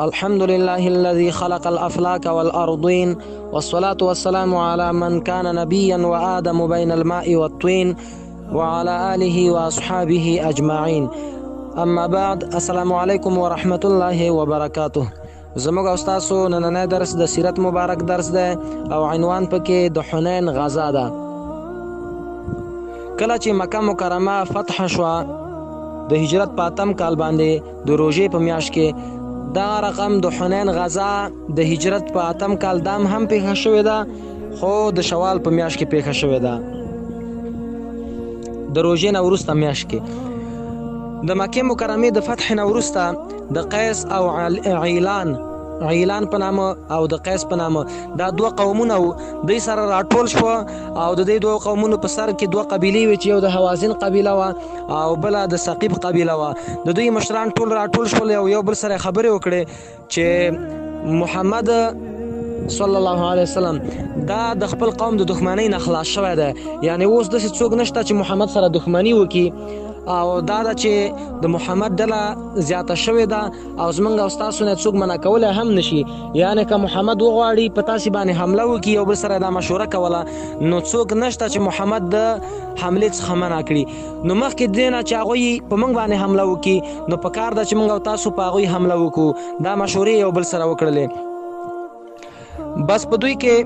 الحمد لله الذي خلق الأفلاك والأرضين، والصلاة والسلام على من كان نبيا وآدم بين الماء والطين، وعلى آله وأصحابه أجمعين. اما بعد، السلام علیکم ورحمت الله وبرکاته. زموږ استادو نننی درس د سیرت مبارک درس ده او عنوان پکې د حنین غزا ده. کله چې مکه مکرمه فتح شو د هجرت په 8 کال باندې د روژې په میاشت کې، دا رقم د حنین غزا د هجرت په 8 کال دام هم پیښه شوې ده، خو د شوال په میاشت کې پیښه شوې ده، د روژې نه وروسته میاشت کې. د مکه مکرمه د فتح نه وروسته د قیس او عیلان په نامه او د قیس په نامه دا دوه قومونه دوی سره راټول شو، او د دې دوه قومونو په سر کې دوه قبیلې وي چې یو د حوازن قبیله و او بل د ثقیف قبیله و. د دوی مشران ټول راټول شول، یو بل سره خبرې وکړې چې محمد صلی الله علیه وسلم دا د خپل قوم د دښمنۍ نه خلاص شوی دی، یعنی اوس داسې څوک نشته چې محمد سره دښمني وکړي، او دا ده چې د محمد ډله زیاته شوې ده او زمونږ او ستاسو نه څوک منع کولی هم نشي. یعنی که محمد وغواړي په تاسې باندې حمله وکړي، یو بل سره دا مشوره کوله، نو څوک نشته چې محمد د حملې څخه منع کړي. نو مخکې دې نه چې هغوی په موږ باندې حمله وکړي، نو پکار ده چې موږ او تاسو په هغوی حمله وکړو. دا مشورې یو بل سره وکړلې. بس په دوی کې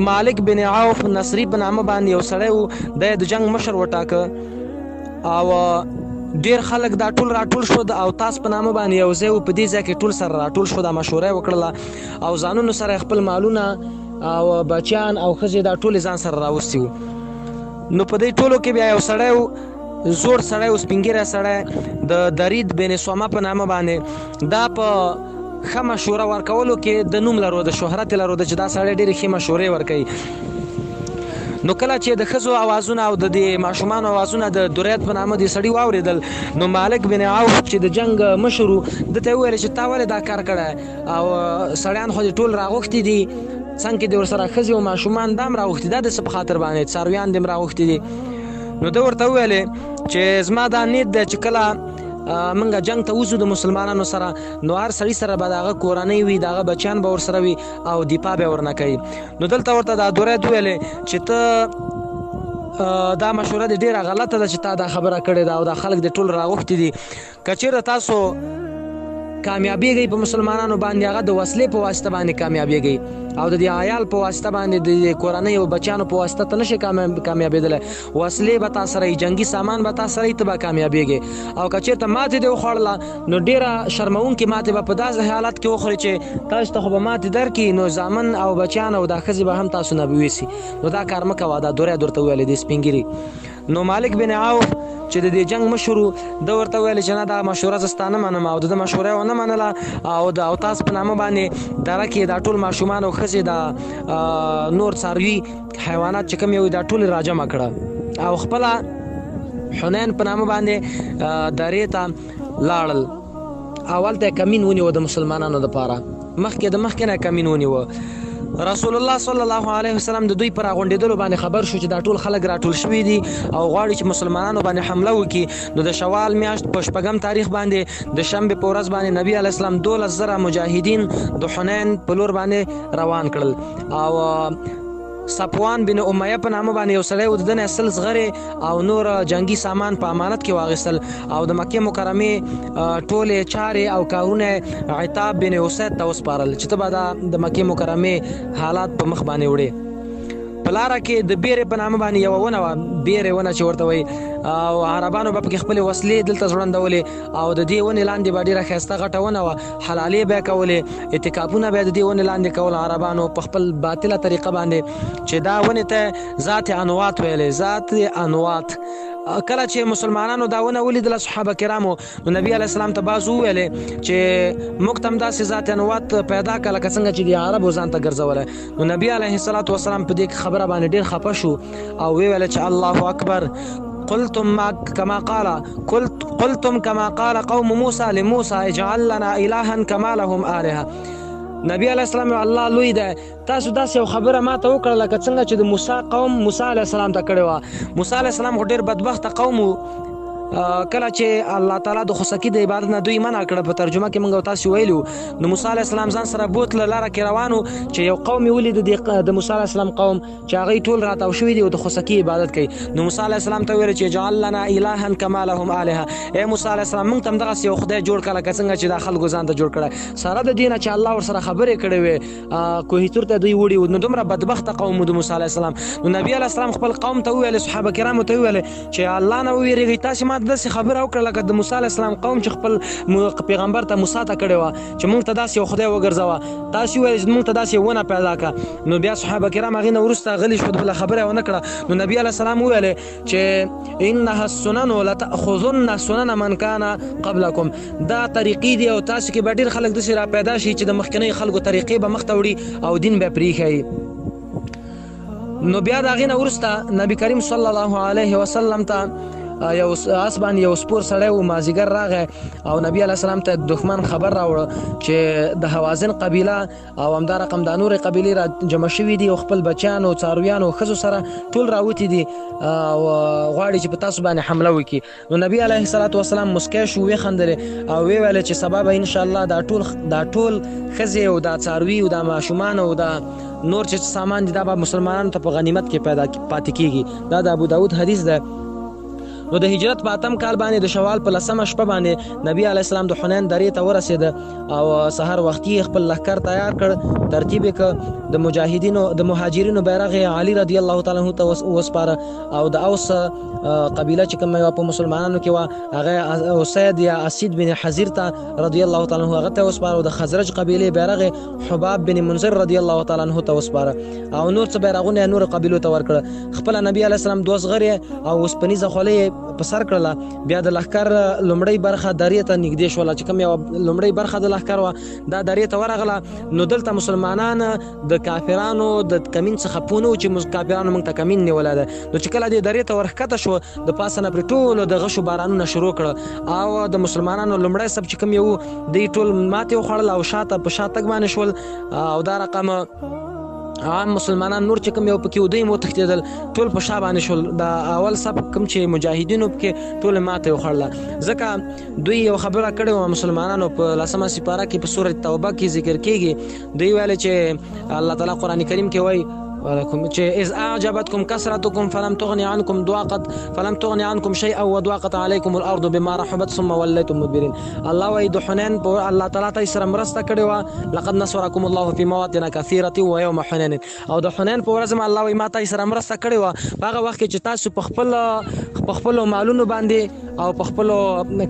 مالک بن عوف نصری په نامه باندې یو سړی و، د جنگ مشر وټاکه، او ډیر خلک دا ټول راټول شو او تاس په نامه باندې یو ځای و، په دې ځای کې ټول سره راټول شو، دا مشوره وکړله او ځانونو سره خپل مالونه او بچیان او ښځې دا ټول ځان سره راوستي وو. نو په دې ټولو کې بیا یو سړی و، زوړ سړی و، سپین ږیری سړی، د درید بن سومه په نامه باندې، دا په ښه مشوره ورکولو کې د نوم لرو، د شهرت لرو، چې دا سړی ډېرې ښې مشورې ورکوي. نو کله چې د ښځو اوازونه او د ماشومانو اوازونه د درید په نامه د سړي واورېدل، نو مالک بن عوف چې د جنگ مشر و، ده ته یې وویل چې تا ولې دا کار کړی، او سړیان خو دې ټول راغوښتي دي، څنګ کې دې ورسره ښځې او ماشومان دا هم راغوښتي، دا د څه په خاطر باندې څارویان دې هم راغوښتي دي. نو ده ورته وویلې چې زما دا نیت دی چې کله منګه جنگ ته وځو د مسلمانانو سره، نو هر سړي سره به د هغه کورنۍ وي، د هغه بچیان به ورسره وي او دفاع به ورنه کوي. نو دلته ورته دا درید وویلې چې ته دا مشوره دې ډېره غلطه ده چې تا دا خبره کړې ده او دا خلک دې ټول راغوښتي دي. که چېرته تاسو کامیابیږئ په مسلمانانو باندې، هغه د وسلې په واسطه باندې کامیابیږئ، او د دې عیال په واسطه باندې د کورنۍ او بچیانو په واسطه ته نشئ کامیابېدلی. وسلې به تا سره وي، جنګي سامان به تا سره وي، ته به کامیابیږې. او که چېرته ماتې دې وخوړله، نو ډېره شرموونکې ماتې به په داسې حالت کې وخورې چې تاسو ته خو به ماتې درکړي، نو زامن او بچیان او دا ښځې به هم تاسو نه به ویسي. نو دا کار مه کوه، دا درید ورته وویلې دې سپین ږیري. نو مالک بن عوف چې د دې جنگ مشر و، ده ورته ویل چې نه، دا مشوره زه ستا نه منم، او د ده مشوره یې ونه منله، او د اوتاس په نامه باندې دره کې دا ټول ماشومان او ښځې دا نور څاروي حیوانات چې کوم یو دا ټول راجمع کړه، او خپله حنین په نامه باندې درې ته لاړل. اول ته کمین ونیوه د مسلمانانو دپاره، مخکې نه کمین ونیوه. رسول الله صلی الله علیه وسلم د دوی پر راغونډېدلو باندې خبر شو چې دا ټول خلک راټول شوي دي او غواړي چې مسلمانانو باندې حمله وکړي. نو د شوال میاشت په 8 تاریخ باندې د شنبې په ورځ باندې نبی علیه السلام 12,000 مجاهدین د حنین په لور باندې روان کړل، او صفوان بن امیه په نامه باندې یو سړی و، د ده نه 100 زغرې او نور جنګي سامان په امانت کې واخیستل، او د مکې مکرمې ټولې چارې او کارونه عتاب بن اسید ته وسپارل چې ته به د مکې مکرمې حالات په مخ باندې وړې. په لاره کې د بیرې په نامه باندې یوه ونه وه، بیرې ونه چې ورته وایي، او عربانو به پکې خپلې وسلې دلته ځوړندولې، او د دې ونې لاندې به ډېره ښایسته غټه ونه وه، حلالې به یې کولې، اعتکافونه به یې د دې ونې لاندې کول عربانو په خپل باطله طریقه باندې، چې دا ونې ته ذات انوات ویلې، ذات انوات. کله چې مسلمانانو دا ونه ولیدله صحابه کرامو، نو نبی علیه السلام ته بعض وویلې چې موږ ته هم داسې ذات انوات پیدا کړه لکه څنګه چې د عربو ځان ته ګرځولی. نو نبی علیه الصلاة والسلام په دې خبره باندې ډېر خفه شو او ویل چې الله اکبر، قلتم كما قال قوم موسى لموسى اجعل لنا إلها كما لهم آلهة. نبی علیه السلام الله لوی دی، تاسو داسې یو خبره ما ته وکړه لکه څنګه چې د موسی قوم موسی علیه السلام ته کړې وه. موسی علیه السلام خو ډېر بدبخته قوم و، کله چې الله تعالی د خوسکی د عبادت نه دوی منع کړه په ترجمه کې موږ تاسو ویلو نو موسی علیه السلام ځان سره بوتله لاره کې روانو چې یو قوم ولید د موسی علیه السلام قوم چې هغه ټول راتاو شوي دي او د خوسکی عبادت کوي نو موسی علیه السلام ته ویل چې جعل لنا الها كما لهم الها اے موسی علیه السلام موږ تم دغه یو خدای جوړ کړه څنګه چې د خلکو ځان ته جوړ کړه سره د دینه چې الله ور سره خبرې کړې وي کوه تور ته دوی وړي نو دومره بدبخت قوم د موسی علیه السلام نو نبی علیه السلام خپل قوم ته ویل صحابه کرام ته ویل چې الله نه ویریږي تاسو ما د خبره وکړه لکه د موسی علیه السلام قوم چې خپل پیغمبر ته موسی ته کړی و چې موږ ته داسې یو خدای وګرځوه تاسو ویل موږ ته داسې ونه پیدا کړه نو بیا صحابه کرام هغې نه وروسته غلي شو بله خبره یې ونه کړه نو نبي علیه السلام وویل چې انها السنن لتأخذن سنن من کان قبلکم دا طریقې دي او تاسو کې به ډېر خلک داسې را پیدا شي چې د مخکینۍ خلکو طریقې به مخ ته وړي او دین به پرېښیي نو بیا د هغې نه وروسته نبي کریم صلی الله علیه وسلم ته یو اس باندې یو سپور سړی و مازدیګر راغی او نبی علیه السلام ته دښمن خبر راوړه چې د حوازن قبیله او همدا رقم د نورې قبیلې را جمع شوي دي او خپل بچیانو څارویانو ښځو سره ټول راوتي دي او غواړي چې په تاسو باندې حمله وکړي نو نبی علیه الصلاة وسلام مسکی شو وخندلې او ویل چې سبا به انشاءالله دا ټول ښځې او دا څاروي او دا ماشومان او دا نور چې سامان دي دا به مسلمانانو ته په غنیمت کې پاتې کیږي دا د ابو داود حدیث ده نو د هجرت په 8 کال باندې د شوال په 10 شپه باندې نبی علیه السلام د حنین درې ته ورسېد او سحر وختي خپل لښکر تیار کړ ترتیب یې د مجاهدینو د مهاجرینو بیرغ علی رضی الله تعالی عنہ ته وسپاره او د اوس قبیله چې کوم په مسلمانانو کې و هغه اسید یا اسید بن حزیر ته رضی الله تعالی عنہ هغه ته وسپاره او د خزرج قبیله بیرغ حباب بن منذر رضی الله تعالی عنہ ته وسپاره او نور څه بیرغونه نور قبیلو ته ورکړه خپل نبی علیه السلام دوس غری او وسپنیزه خولې په سر کړله بیا د لښکر لومړی برخه درې ته نږدې شوله چې کوم یو لومړی برخه د لښکر وه دا درې ته ورغله نو دلته مسلمانان د کافرانو د کمین څخه پوه نه و چې کافرانو موږ ته کمین نیولی ده نو چې کله دې درې ته ورښکته شو د پاسه نه پرې ټولو د غشو بارانونه شروع کړه او د مسلمانانو لومړی سب چې کوم یو دوی ټول ماتې وخوړل او شاته په شا تګ باندې شول او دا رقم عام مسلمانان نور چې کوم یو پکې ودوی مو تښتېدل ټول په شا باندې شول د اول سب کوم چې مجاهدینو پکې ټول ماته وخوړله ځکه دوی یو خبره کړې وه مسلمانانو په 10 سپاره کې په سورة توبه کې ذکر کېږي دوی ویل چې الله تعالی قرآن کریم کې وایي چې اذ اعجبتكم كثرتكم فلم تغن عنكم شيئا وضاقت عليكم الارض بما رحبت ثم وليتم مدبرين الله وای د حنین په الله تعالی ته سره مرسته کړې و لقد نصركم الله في مواطن كثيره ويوم حنين او د حنین په ورځ ما الله وای ما ته سره مرسته کړې و هغه وخت چې تاسو په خپل مالونو باندې او په خپل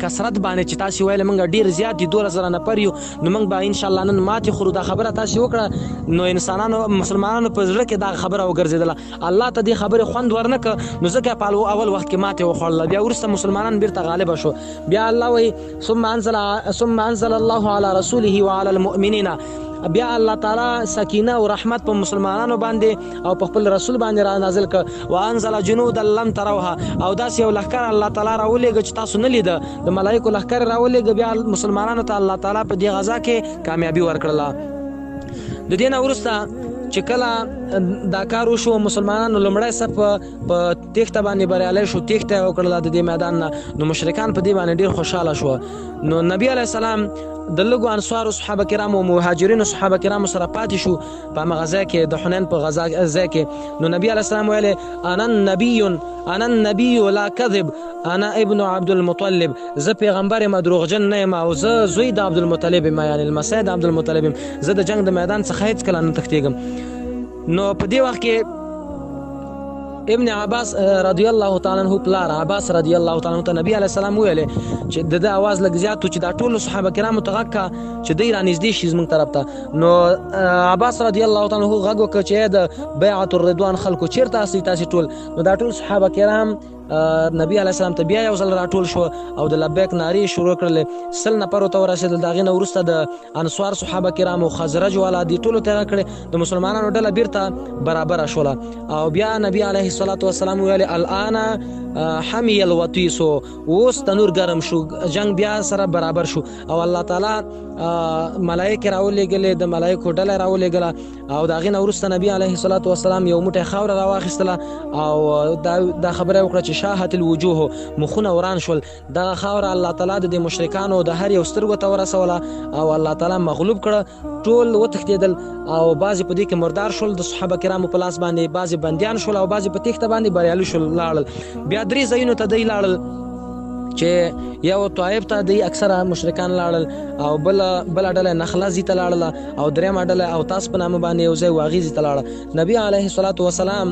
کثرت باندې چې تاسو ویل موږ ډیر زیات دي 2000 نفر یو نو موږ به ان شاء الله نن ماتې خورو دا خبره تاسو وکړه نو انسانانو مسلمانانو په ځړه کې دا خبره وګرځیدله الله ته دې خبره خوند ورنک نو ځکه په اول وخت کې ماته وخوړل بیا ورسته مسلمانان بیرته غالب شو بیا الله وای ثم انزل الله على رسوله وعلى المؤمنين بیا الله تعالی سکینه او رحمت په مسلمانانو باندې او په خپل رسول باندې را نازل ک وانزل جنودا لم تروها او داس یو لښکر الله تعالی راولېږي چې تاسو نه لیده د ملائکو لښکر راولېږي بیا مسلمانانو ته الله تعالی په دې غزا کې کامیابی ورکړله د دې نه وروسته چې کله دا کار وشو مسلمانانو لومړی صف په تیښته باندې بریالی شو تیښته یې وکړله د دې میدان نه نو مشرکان په دې باندې ډېر خوشحاله شوه نو نبي علیه السلام د لږو انصارو صحابه کرامو او مهاجرینو صحابه کرامو سره پاتې شو په هغه ځای کې د حنین په ځای کې نو نبي علیه السلام ویلې انا النبي لا کذب انا ابن عبد المطلب زه پیغمبر یم دروغجن نه یم او زه زوی د عبد المطلب یم یعنې لمسی د عبد المطلب یم زه د جنګ د میدان څخه هېڅکله نه تښتېږم نو په دې وخت کې ابن عباس رضی الله تعالی عنہ پلار عباس رضی الله تعالی عنہ ته نبی علیه السلام ویلې چې د اواز لږ زیات و چې دا ټول صحابه کرامو ته غږ کا چې دی را نږدې شي زموږ طرف ته نو عباس رضی الله تعالی عنہ غږ وکړ چې د بیعت الرضوان خلکو چیرته اسئ تاسو ټول نو دا ټول صحابه کرام نبی علیه السلام ته بیا یو ځل راټول شو او د لبیک نارې شروع کړلې 100 نفرو ته ورسېدل د هغې نه وروسته د انصار صحابه کرامو خزرج والا دې ټولو ته یې کړې د مسلمانانو ډله بیرته برابره شوله او بیا نبی علیه الصلاة والسلام ویلې الان حمی الوطیس اوس تنور ګرم شو جنگ بیا سره برابر شو او الله تعالی ملائکه راولېږلې د ملائکو ډله راولېږله او د هغې نه وروسته نبي علیه الصلاة والسلام یو موټی خاوره راواخیستله او دا خبره وکړه چې شاهت الوجوه مخونه وران شول. دغه خاوره الله تعالی د مشرکانو د هر یو سترګو ته ورسوله او الله تعالی مغلوب کړه. ټول وتښتېدل او بعضې په دې کې مردار شول د صحابه کرامو په لاس باندې، بعضې بندیان شول او بعضې په تېښته باندې بریالي شول لاړل. بیا 3 ځایونو ته دی لاړل چې یو طائف ته دی اکثره مشرکان لاړل او بله ډله نخله ځي ته لاړله او درېیمه ډله اوتاس په نامه باندې یو ځای واغې ځي ته لاړه. نبي علیه الصلاة وسلام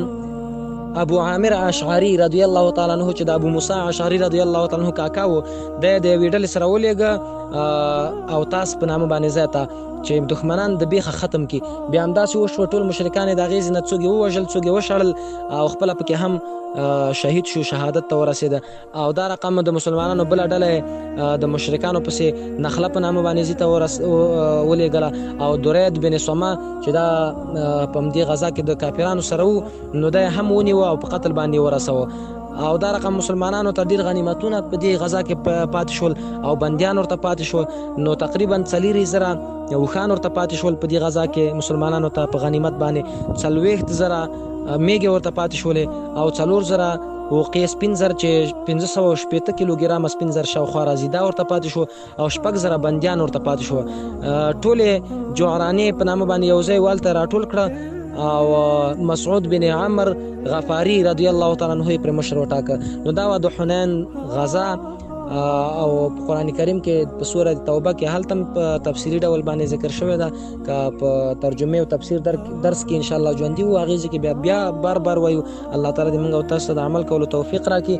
ابو عامر اشعری رضی الله تعالی عنہ چې د ابو موسی اشعری رضی الله تعالی عنہ کاکا و، د یوې ډلې سره ولېږه اوتاس په نامه باندې ځای ته چې دښمنان د بیخه ختم کی. بیا همداسې وشوه، ټول مشرکان یې د هغې ځای نه څوک یې ووژل څوک یې وشړل او خپله پکې هم شهید شو، شهادت ته ورسېده. او دا رقم د مسلمانانو بله ډله د مشرکانو پسې نخله په نامه باندې ځي ته ولېږله او درید بن سمه چې دا په همدې غزا کې د کافرانو سره و نو دا هم ونیوه او په قتل باندې ورسوه. او دا رقم مسلمانانو ته ډېر غنیمتونه په دې غزا کې پاتې شول او بندیان ورته پاتې شول. نو تقریبا 4,000 اوښان ورته پاتې شول په دې غزا کې مسلمانانو ته په غنیمت باندې. 40,000 میږې ورته پاتې شولې او 4,000 وقې سپین زر چې 560 کیلوګرامه سپین زر شاوخوا راځي دا ورته پاتې شو او 6,000 بندیان ورته پاتې شو. ټولې جعرانې په نامه باندې یو ځای والته راټول کړه او مسعود بن عمر غفاری رضی الله تعالی عنہ پر مشر وټاکه. نو دا و د حنین غزا او په قرآن کریم کې په سوره توبه کې هلته په تفصیلي ډول باندې ذکر شوی ده که په ترجمه او تفسیر درس کې انشاءالله ژوندي وو هغې ځای کې بیا بار وایو. الله تعالی دې موږ او تاسو ته د عمل کولو توفیق راکړي.